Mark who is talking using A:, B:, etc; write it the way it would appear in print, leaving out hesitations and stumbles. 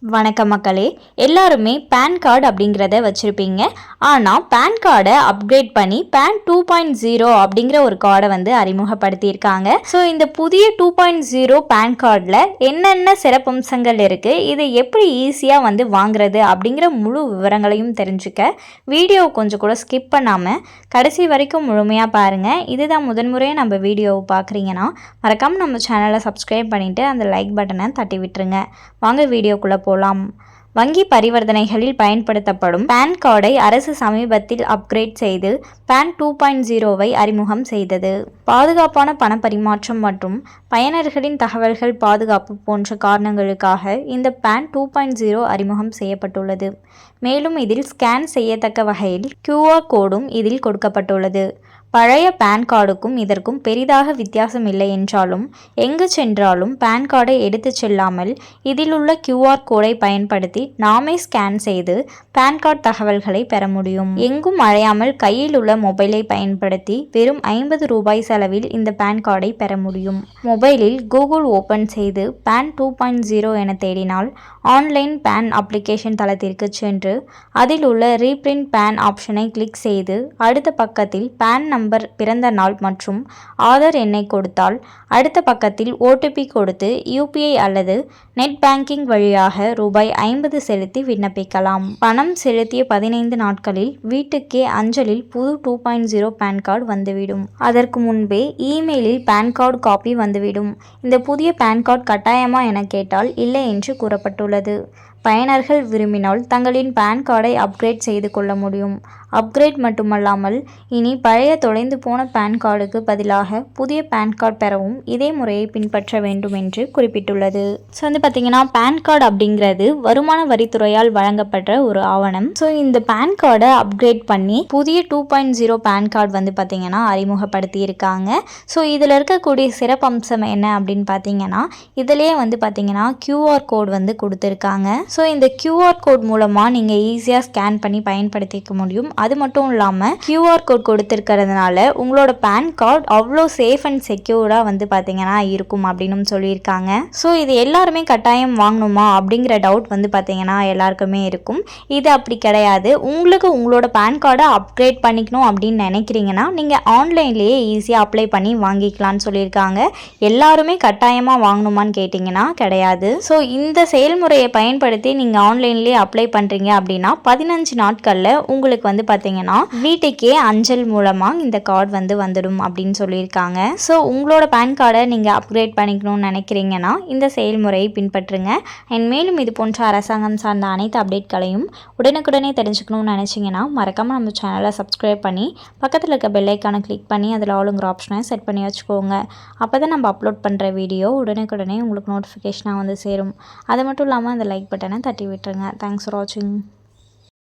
A: வணக்கம் மக்களே, எல்லாருமே பேன் கார்டு அப்படிங்கிறத வச்சுருப்பீங்க. ஆனால் பேன் கார்டை அப்கிரேட் பண்ணி பேன் 2.0 அப்படிங்கிற ஒரு கார்டை வந்து அறிமுகப்படுத்தியிருக்காங்க. ஸோ இந்த புதிய 2.0 பேன் கார்டில் என்னென்ன சிறப்பம்சங்கள் இருக்குது, இதை எப்படி ஈஸியாக வந்து வாங்குறது அப்படிங்கிற முழு விவரங்களையும் தெரிஞ்சுக்க வீடியோ கொஞ்சம் கூட ஸ்கிப் பண்ணாமல் கடைசி வரைக்கும் முழுமையாக பாருங்கள். இதுதான் முதன்முறையாக நம்ம வீடியோவை பார்க்குறீங்கன்னா மறக்காமல் நம்ம சேனலை சப்ஸ்கிரைப் பண்ணிவிட்டு அந்த லைக் பட்டனை தட்டி விட்டுருங்க. வாங்க வீடியோக்குள்ளே போகலாம். வங்கி பரிவர்த்தனைகளில் பயன்படுத்தப்படும் பேன் கார்டை அரசு சமீபத்தில் அப்கிரேட் செய்து பேன் 2.0வை அறிமுகம் செய்தது. பாதுகாப்பான பண பரிமாற்றம் மற்றும் பயனர்களின் தகவல்கள் பாதுகாப்பு போன்ற காரணங்களுக்காக இந்த பேன் 2.0 அறிமுகம் செய்யப்பட்டுள்ளது. மேலும் இதில் ஸ்கேன் செய்யத்தக்க வகையில் QR கோடும் இதில் கொடுக்கப்பட்டுள்ளது. பழைய பேன் கார்டுக்கும் இதற்கும் பெரிதாக வித்தியாசம் இல்லை என்றாலும் எங்கு சென்றாலும் பேன் கார்டை எடுத்து செல்லாமல் இதில் உள்ள QR கோடை பயன்படுத்தி நாமே ஸ்கேன் செய்து பேன் கார்டு தகவல்களை பெற முடியும். எங்கும் அழையாமல் கையில் உள்ள மொபைலை பயன்படுத்தி வெறும் 50 ரூபாய் செலவில் இந்த பேன் கார்டை பெற முடியும். மொபைலில் கூகுள் ஓபன் செய்து பேன் 2.0 என தேடினால் ஆன்லைன் பேன் அப்ளிகேஷன் தளத்திற்கு சென்று அதில் உள்ள ரீபிரிண்ட் பேன் ஆப்ஷனை கிளிக் செய்து அடுத்த பக்கத்தில் பேன் நம்பர், பிறந்த நாள் மற்றும் ஆதார் எண்ணை கொடுத்தால் அடுத்த பக்கத்தில் OTP கொடுத்து UPI அல்லது நெட் பேங்கிங் வழியாக ரூபாய் 50 செலுத்தி விண்ணப்பிக்கலாம். பணம் செலுத்திய 15 நாட்களில் வீட்டுக்கே அஞ்சலில் புது 2.0 பேன் கார்டு வந்துவிடும். அதற்கு முன்பே இமெயிலில் பேன் கார்டு காப்பி வந்துவிடும். இந்த புதிய பேன் கார்டு கட்டாயமா என கேட்டால் இல்லை என்று கூறப்பட்டுள்ளது. பயனர்கள் விரும்பினால் தங்களின் பேன் கார்டை அப்கிரேட் செய்து கொள்ள முடியும். அப்கிரேட் மட்டுமல்லாமல் இனி பழைய தொலைந்து போன பேன் கார்டுக்கு பதிலாக புதிய பேன் கார்டு பெறவும் இதே முறையை பின்பற்ற வேண்டும் என்று குறிப்பிட்டுள்ளது. ஸோ வந்து பார்த்தீங்கன்னா பேன் கார்டு அப்படிங்கிறது வருமான வரித்துறையால் வழங்கப்பட்ட ஒரு ஆவணம். ஸோ இந்த பேன் கார்டை அப்கிரேட் பண்ணி புதிய 2.0 பேன் கார்டு வந்து பார்த்தீங்கன்னா அறிமுகப்படுத்தி இருக்காங்க. ஸோ இதில் இருக்கக்கூடிய சிறப்பம்சம் என்ன அப்படின்னு பார்த்தீங்கன்னா இதிலேயே வந்து பார்த்தீங்கன்னா QR கோட் வந்து கொடுத்துருக்காங்க. ஸோ இந்த QR கோட் மூலமாக நீங்கள் ஈஸியாக ஸ்கேன் பண்ணி பயன்படுத்திக்க முடியும். அது மட்டும் இல்லாமல் QR கோட் கொடுத்துருக்கிறதுனால உங்களோட பேன் கார்டு அவ்வளோ சேஃப் அண்ட் செக்யூராக வந்து பார்த்தீங்கன்னா இருக்கும் அப்படின்னு சொல்லியிருக்காங்க. ஸோ இது எல்லாருமே கட்டாயம் வாங்கணுமா அப்படிங்கிற டவுட் வந்து பார்த்தீங்கன்னா எல்லாருக்குமே இருக்கும். இது அப்படி கிடையாது. உங்களுக்கு உங்களோட பேன் கார்டை அப்கிரேட் பண்ணிக்கணும் அப்படின்னு நினைக்கிறீங்கன்னா நீங்கள் ஆன்லைன்லேயே ஈஸியாக அப்ளை பண்ணி வாங்கிக்கலான்னு சொல்லியிருக்காங்க. எல்லாருமே கட்டாயமாக வாங்கணுமான்னு கேட்டிங்கன்னா கிடையாது. ஸோ இந்த செயல்முறையை பயன்படுத்தி நீங்கள் ஆன்லைன்லேயே அப்ளை பண்ணுறீங்க அப்படின்னா 15 நாட்களில் உங்களுக்கு வந்து பார்த்தீங்கன்னா வீட்டுக்கே அஞ்சல் மூலமாக இந்த கார்டு வந்து வந்துடும் அப்படின்னு சொல்லியிருக்காங்க. ஸோ உங்களோட பேன் கார்டை நீங்கள் அப்கிரேட் பண்ணிக்கணும்னு நினைக்கிறீங்கன்னா இந்த செயல்முறையை பின்பற்றுங்க. அண்ட் மேலும் இது போன்ற அரசாங்கம் சார்ந்த அனைத்து அப்டேட்களையும் உடனுக்குடனே தெரிஞ்சுக்கணும்னு நினச்சிங்கன்னா மறக்காமல் நம்ம சேனலை சப்ஸ்கிரைப் பண்ணி பக்கத்தில் இருக்க பெல் ஐக்கானை கிளிக் பண்ணி அதில் ஆளுங்கிற ஆப்ஷனை செட் பண்ணி வச்சுக்கோங்க. அப்போ தான் நம்ம அப்லோட் பண்ணுற வீடியோ உடனுக்குடனே உங்களுக்கு நோட்டிஃபிகேஷனாக வந்து சேரும். அது மட்டும் இல்லாமல் அந்த லைக் பட்டனை தட்டி விட்டுருங்க. தேங்க்ஸ் ஃபார் வாட்சிங்.